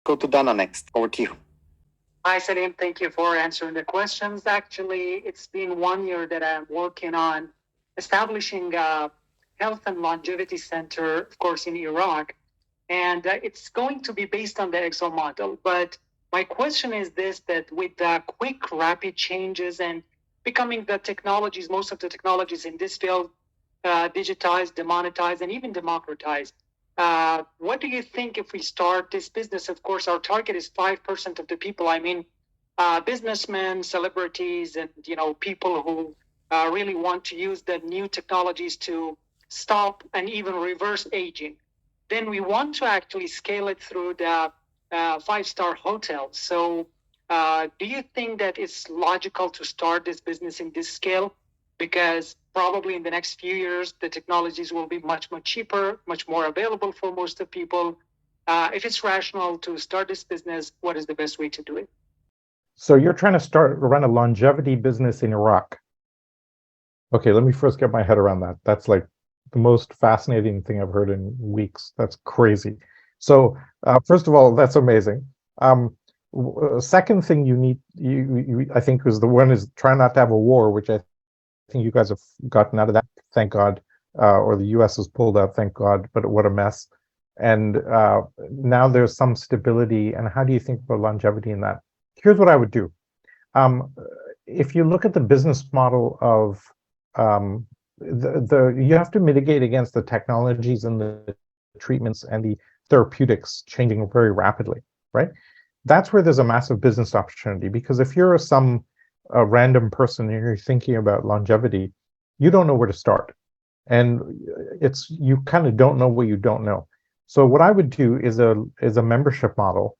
Go to Dana next. Over to you. Hi, Salim. Thank you for answering the questions. Actually, it's been 1 year that I'm working on establishing a health and longevity center, of course, in Iraq. And it's going to be based on the Excel model. But my question is this, that with the quick, rapid changes and becoming the technologies, most of the technologies in this field, digitized, demonetized, and even democratized, what do you think if we start this business? Of course, our target is 5% of the people. I mean, businessmen, celebrities, and people who really want to use the new technologies to stop and even reverse aging. Then we want to actually scale it through the five-star hotels. So, do you think that it's logical to start this business in this scale? Because probably in the next few years, the technologies will be much, much cheaper, much more available for most of people. If it's rational to start this business, what is the best way to do it? So you're trying to run a longevity business in Iraq. Okay, let me first get my head around that. That's like the most fascinating thing I've heard in weeks. That's crazy. So first of all, that's amazing. Second thing you need, I think, is the one is try not to have a war, which I think you guys have gotten out of that, thank God, or the U.S. has pulled out, thank God. But what a mess! And now there's some stability. And how do you think about longevity in that? Here's what I would do. If you look at the business model of you have to mitigate against the technologies and the treatments and the therapeutics changing very rapidly, right? That's where there's a massive business opportunity, because if you're a random person and you're thinking about longevity, you don't know where to start. And you kind of don't know what you don't know. So what I would do is a membership model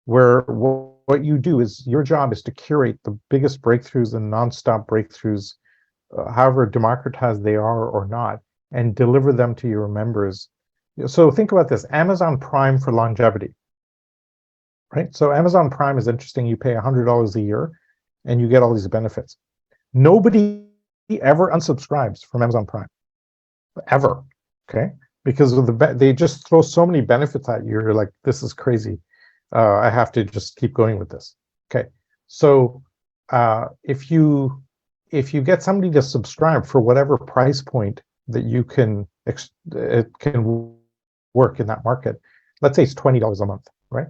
where what you do is your job is to curate the biggest breakthroughs and nonstop breakthroughs, however democratized they are or not, and deliver them to your members. So think about this, Amazon Prime for longevity, right? So Amazon Prime is interesting. You pay $100 a year and you get all these benefits. Nobody ever unsubscribes from Amazon Prime, ever, okay? Because they just throw so many benefits at you. You're like, this is crazy. I have to just keep going with this. Okay, so if you get somebody to subscribe for whatever price point that it can work in that market, let's say it's $20 a month, right?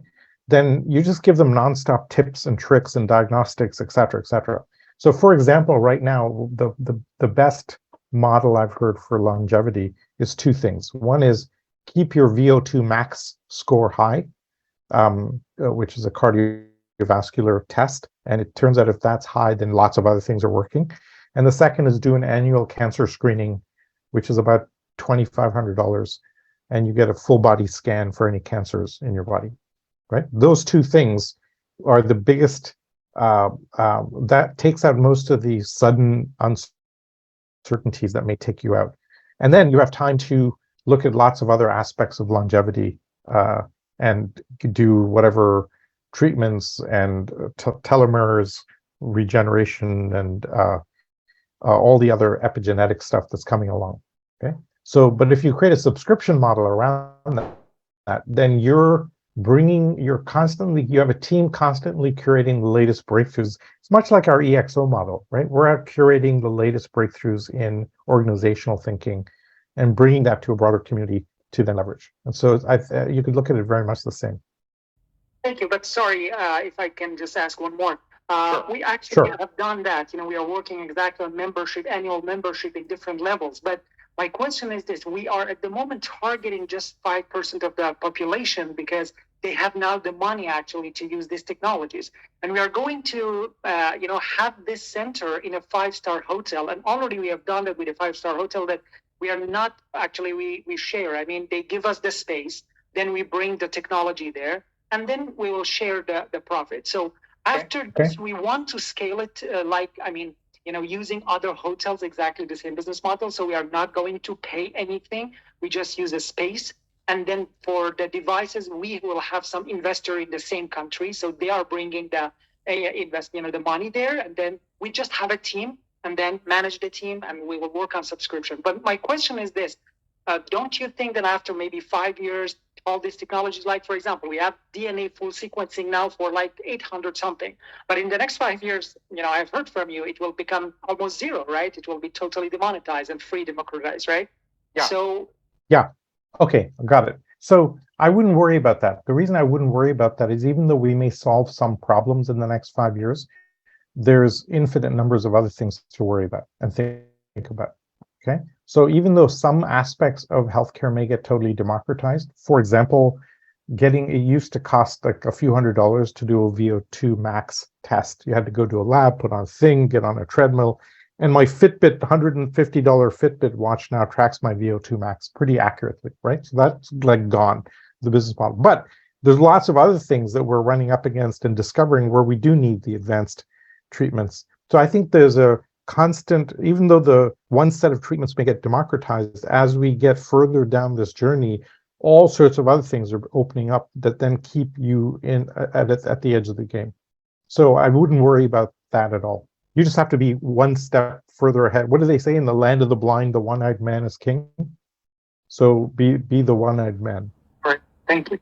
Then you just give them nonstop tips and tricks and diagnostics, et cetera, et cetera. So for example, right now, the best model I've heard for longevity is two things. One is keep your VO2 max score high, which is a cardiovascular test. And it turns out if that's high, then lots of other things are working. And the second is do an annual cancer screening, which is about $2,500. And you get a full body scan for any cancers in your body, right? Those two things are the biggest, that takes out most of the sudden uncertainties that may take you out. And then you have time to look at lots of other aspects of longevity, and do whatever treatments and telomeres, regeneration, and all the other epigenetic stuff that's coming along. Okay, so but if you create a subscription model around that, then you have a team constantly curating the latest breakthroughs. It's much like our EXO model, right? We're out curating the latest breakthroughs in organizational thinking and bringing that to a broader community to then leverage. And so you could look at it very much the same. Thank you, but sorry, if I can just ask one more. Sure. We actually have done that. We are working exactly on annual membership in different levels. But my question is this: we are at the moment targeting just 5% of the population because they have now the money actually to use these technologies, and we are going to, have this center in a 5-star hotel. And already we have done it with a 5-star hotel that we are not actually we share. I mean, they give us the space, then we bring the technology there, and then we will share the profit. So after this, we want to scale it using other hotels, exactly the same business model. So we are not going to pay anything. We just use a space. And then for the devices, we will have some investor in the same country. So they are bringing the money there. And then we just have a team and then manage the team, and we will work on subscription. But my question is this. Don't you think that after maybe 5 years, all these technologies. Like, for example, we have DNA full sequencing now for like 800 something. But in the next 5 years, I've heard from you, it will become almost zero, right? It will be totally demonetized and free democratized, right? Yeah. So yeah. Okay, got it. So I wouldn't worry about that. The reason I wouldn't worry about that is even though we may solve some problems in the next 5 years, there's infinite numbers of other things to worry about and think about. Okay, so even though some aspects of healthcare may get totally democratized, for example, it used to cost like a few $100s to do a VO2 max test. You had to go to a lab, put on a thing, get on a treadmill. And my Fitbit, $150 Fitbit watch now tracks my VO2 max pretty accurately, right? So that's like gone, the business model. But there's lots of other things that we're running up against and discovering where we do need the advanced treatments. So I think there's a constant, even though the one set of treatments may get democratized, as we get further down this journey, all sorts of other things are opening up that then keep you at the edge of the game. So I wouldn't worry about that at all. You just have to be one step further ahead. What do they say? In the land of the blind, the one-eyed man is king. So be the one-eyed man. All right. Thank you.